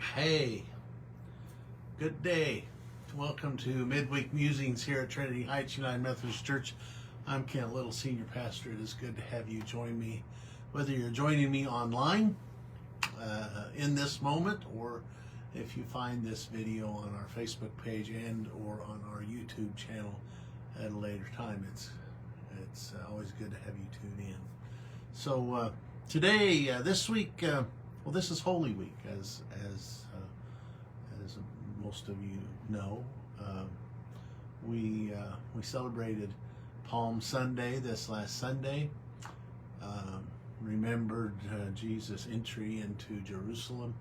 Hey, good day. Welcome to Midweek Musings here at Trinity Heights United Methodist Church. I'm Kent Little, Senior Pastor. It is good to have you join me, whether you're joining me online in this moment, or if you find this video on our Facebook page and or on our YouTube channel at a later time. It's always good to have you tune in. So today, this week, well, this is Holy Week, as most of you know. We celebrated Palm Sunday this last Sunday. Remembered Jesus' entry into Jerusalem,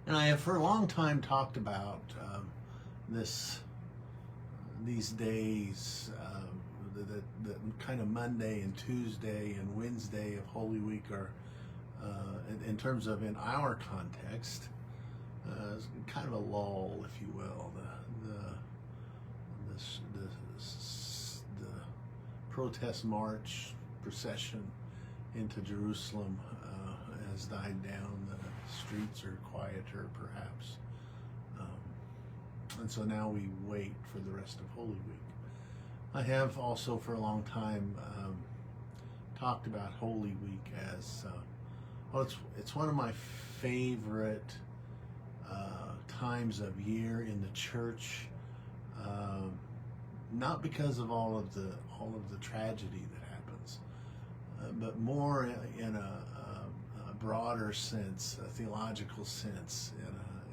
and I have for a long time talked about these days. The kind of Monday and Tuesday and Wednesday of Holy Week are, in terms of in our context, kind of a lull, if you will. The protest march procession into Jerusalem has died down. The streets are quieter, perhaps, and so now we wait for the rest of Holy Week. I have also for a long time talked about Holy Week as well. It's one of my favorite times of year in the church, not because of all of the tragedy that happens, but more in a broader sense, a theological sense,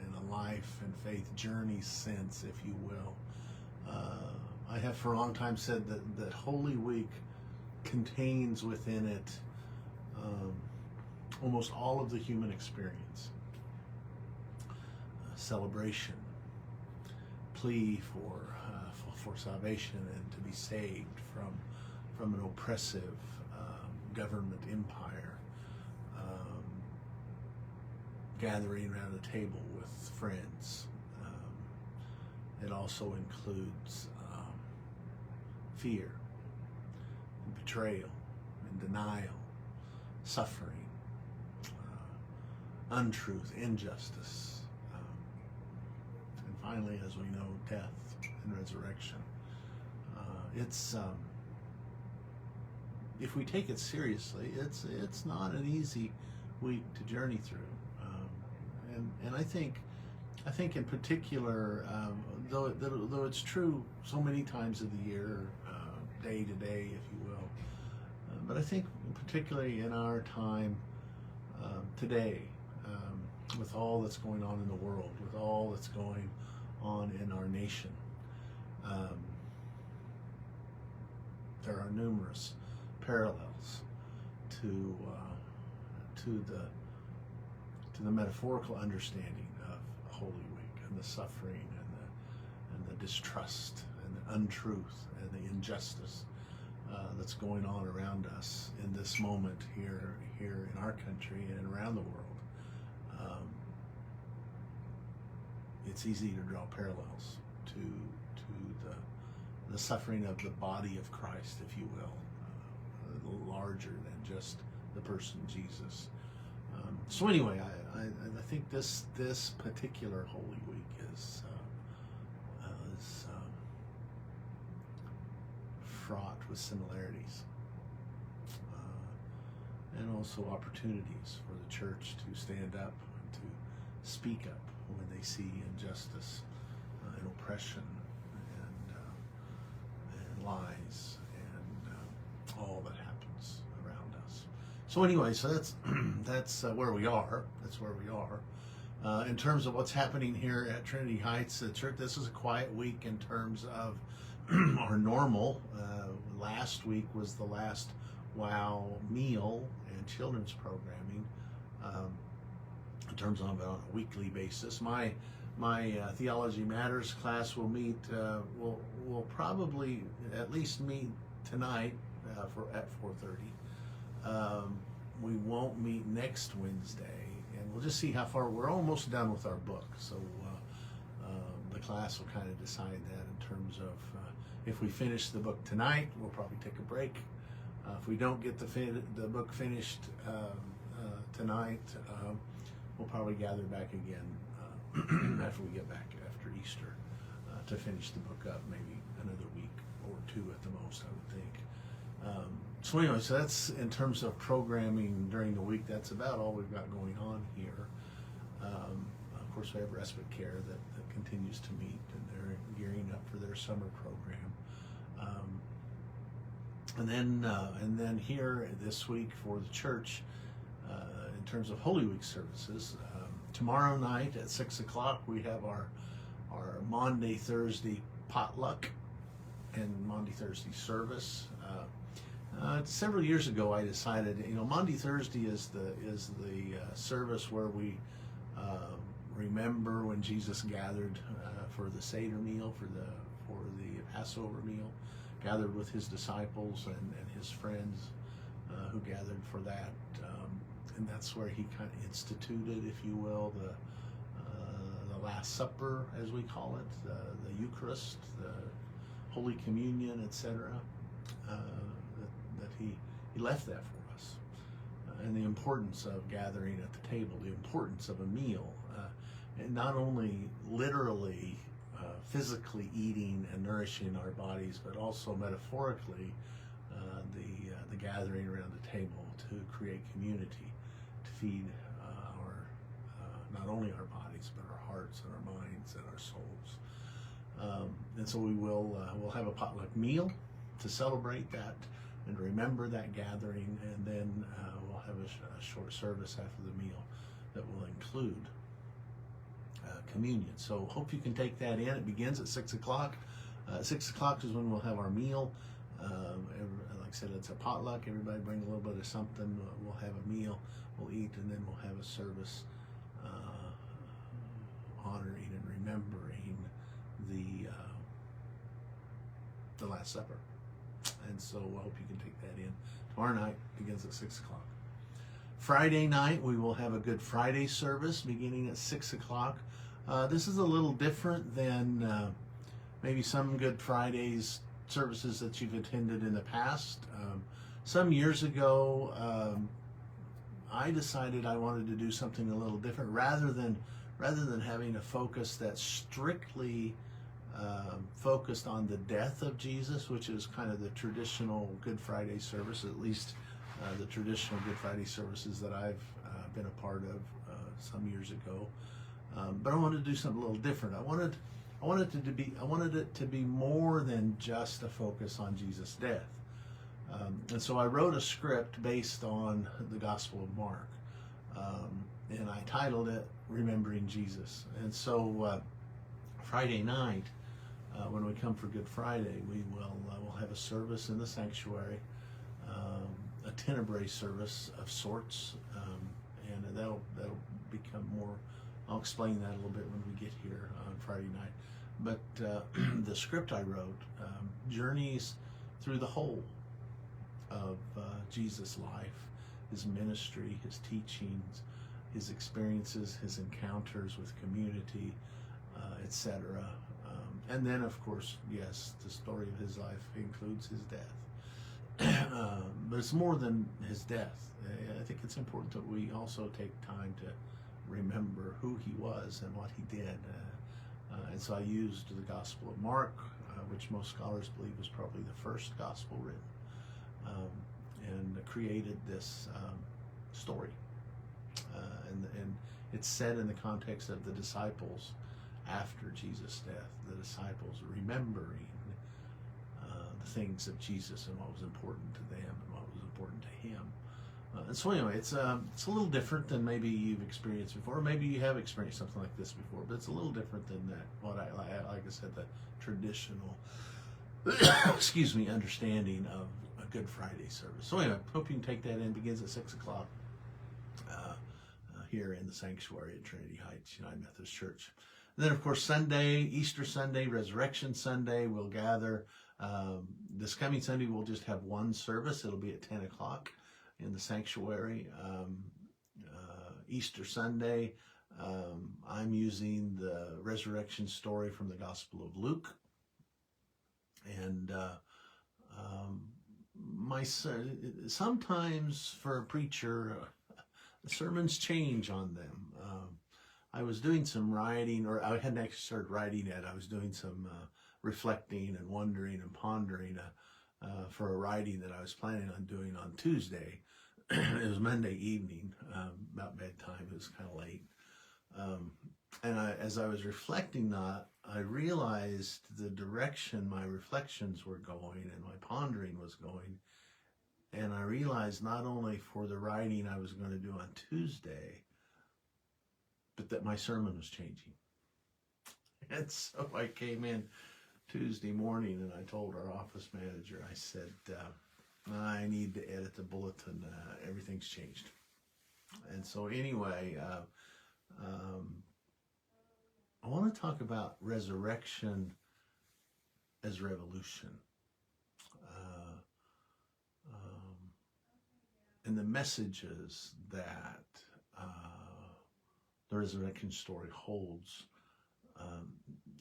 in a life and faith journey sense, if you will. I have for a long time said that Holy Week contains within it almost all of the human experience. Celebration, plea for salvation and to be saved from an oppressive government empire, gathering around a table with friends. It also includes fear, and betrayal, and denial, suffering, untruth, injustice, and finally, as we know, death and resurrection. If we take it seriously, it's not an easy week to journey through, and I think in particular, though it's true so many times of the year, day to day, if you will, but I think particularly in our time today, with all that's going on in the world, with all that's going on in our nation, there are numerous parallels to the metaphorical understanding of Holy Week and the suffering and the distrust and the untruth and the injustice that's going on around us in this moment here in our country and around the world. It's easy to draw parallels to the suffering of the body of Christ, if you will, larger than just the person Jesus. So anyway, I think this particular Holy Week is fraught with similarities and also opportunities for the church to stand up and to speak up when they see injustice and oppression and lies and all that happens around us. So anyway, so that's where we are. That's where we are. In terms of what's happening here at Trinity Heights Church, this is a quiet week in terms of our normal. Last week was the last WOW meal and children's programming. In terms of on a weekly basis, my Theology Matters class will meet. Will probably at least meet tonight at 4:30. We won't meet next Wednesday, and we'll just see how far. We're almost done with our book, so the class will kind of decide that in terms of if we finish the book tonight, we'll probably take a break. If we don't get the book finished tonight, we'll probably gather back again after we get back after Easter to finish the book up, maybe another week or two at the most, I would think. So anyway, so that's in terms of programming during the week. That's about all we've got going on here. Of course, we have respite care that continues to meet, and they're gearing up for their summer program. And then here this week for the church, in terms of Holy Week services, tomorrow night at 6 o'clock we have our Maundy Thursday potluck and Maundy Thursday service. Several years ago, I decided, Maundy Thursday is the service where we remember when Jesus gathered for the Seder meal, for the Passover meal, gathered with his disciples and his friends who gathered for that, and that's where he kind of instituted, if you will, the Last Supper, as we call it, the Eucharist, the Holy Communion, etc. That he left that for us, and the importance of gathering at the table, the importance of a meal, and not only literally physically eating and nourishing our bodies, but also metaphorically the gathering around the table to create community, to feed not only our bodies but our hearts and our minds and our souls. And so we'll have a potluck meal to celebrate that and remember that gathering, and then we'll have a short service after the meal that will include communion. So hope you can take that in. It begins at 6 o'clock. 6 o'clock is when we'll have our meal. Like I said, it's a potluck. Everybody bring a little bit of something. We'll have a meal, we'll eat, and then we'll have a service honoring and remembering the Last Supper. And so I hope you can take that in. Tomorrow night begins at 6 o'clock. Friday night, we will have a Good Friday service beginning at 6 o'clock. This is a little different than maybe some Good Fridays services that you've attended in the past. Some years ago, I decided I wanted to do something a little different, rather than having a focus that's strictly focused on the death of Jesus, which is kind of the traditional Good Friday service, at least the traditional Good Friday services that I've been a part of some years ago. But I wanted to do something a little different. I wanted it to be more than just a focus on Jesus' death. And so I wrote a script based on the Gospel of Mark, and I titled it "Remembering Jesus." And so Friday night, when we come for Good Friday, we'll have a service in the sanctuary, a tenebrae service of sorts, and that'll become more. I'll explain that a little bit when we get here on Friday night. But the script I wrote journeys through the whole of Jesus' life, his ministry, his teachings, his experiences, his encounters with community, etc. And then, of course, yes, the story of his life includes his death. But it's more than his death. I think it's important that we also take time to remember who he was and what he did. And so I used the Gospel of Mark, which most scholars believe was probably the first gospel written, and created this story. And it's set in the context of the disciples after Jesus' death, the disciples remembering the things of Jesus and what was important to them and what was important to him. And so anyway, it's a little different than maybe you've experienced before, or maybe you have experienced something like this before, but it's a little different than that. Like I said, the traditional, understanding of a Good Friday service. So anyway, hope you can take that in. Begins at 6 o'clock here in the sanctuary at Trinity Heights United Methodist Church. And then, of course, Sunday, Easter Sunday, Resurrection Sunday, we'll gather. This coming Sunday, we'll just have one service. It'll be at 10 o'clock in the sanctuary. Easter Sunday, I'm using the resurrection story from the Gospel of Luke. And sometimes for a preacher, the sermons change on them. I was doing some writing, or I hadn't actually started writing yet. I was doing some reflecting and wondering and pondering for a writing that I was planning on doing on Tuesday. It was Monday evening, about bedtime. It was kind of late. And as I was reflecting that, I realized the direction my reflections were going and my pondering was going. And I realized not only for the writing I was going to do on Tuesday, but that my sermon was changing. And so I came in Tuesday morning and I told our office manager, I said, I need to edit the bulletin. Everything's changed. And so anyway, I want to talk about resurrection as revolution. And the messages that the resurrection story holds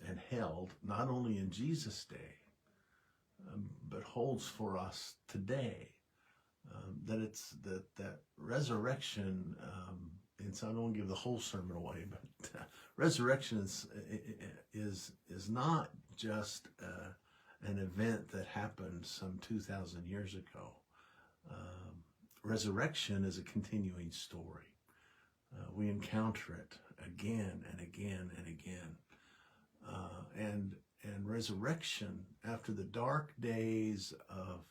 and held not only in Jesus' day, but holds for us today. That resurrection, and so I don't want to give the whole sermon away, but resurrection is not just an event that happened some 2,000 years ago. Resurrection is a continuing story. We encounter it again and again and again. And resurrection, after the dark days of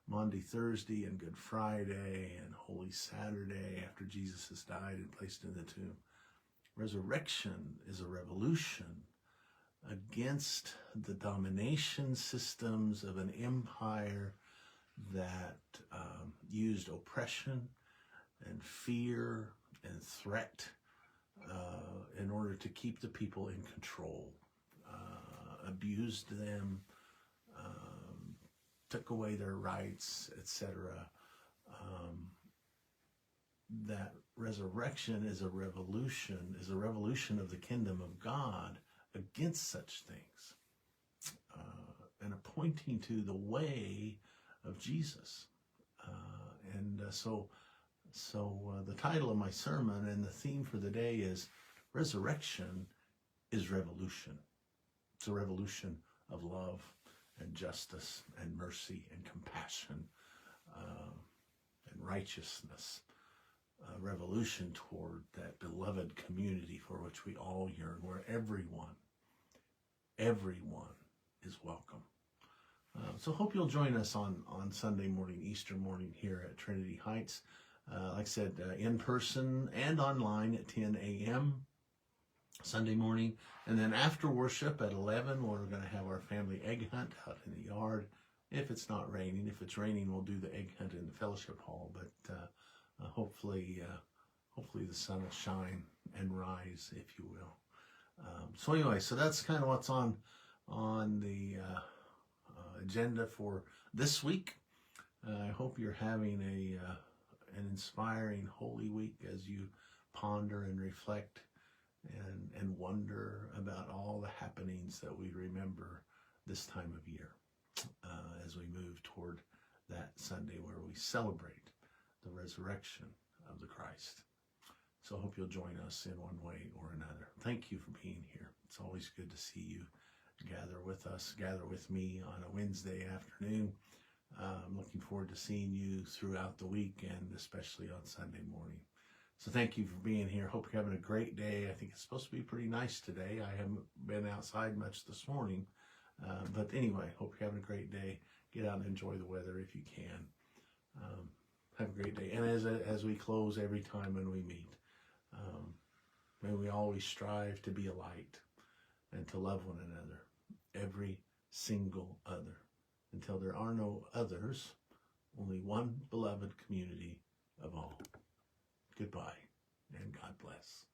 Maundy Thursday and Good Friday and Holy Saturday, after Jesus has died and placed in the tomb, resurrection is a revolution against the domination systems of an empire that used oppression and fear and threat in order to keep the people in control, abused them, took away their rights, etc. That resurrection is a revolution of the kingdom of God against such things, and a pointing to the way of Jesus. So the title of my sermon and the theme for the day is Resurrection is Revolution. It's a revolution of love and justice and mercy and compassion and righteousness. A revolution toward that beloved community for which we all yearn, where everyone is welcome. So hope you'll join us on Sunday morning, Easter morning here at Trinity Heights. Like I said, in person and online at 10 a.m. Sunday morning. And then after worship at 11, we're going to have our family egg hunt out in the yard. If it's not raining. If it's raining, we'll do the egg hunt in the fellowship hall. But hopefully the sun will shine and rise, if you will. So anyway, so that's kind of what's on the agenda for this week. I hope you're having an inspiring Holy Week as you ponder and reflect and wonder about all the happenings that we remember this time of year as we move toward that Sunday where we celebrate the resurrection of the Christ. So I hope you'll join us in one way or another. Thank you for being here. It's always good to see you gather with me on a Wednesday afternoon. I'm looking forward to seeing you throughout the week and especially on Sunday morning. So thank you for being here. Hope you're having a great day. I think it's supposed to be pretty nice today. I haven't been outside much this morning. But anyway, hope you're having a great day. Get out and enjoy the weather if you can. Have a great day. And as we close every time when we meet, may we always strive to be a light and to love one another, every single other, until there are no others, only one beloved community of all. Goodbye, and God bless.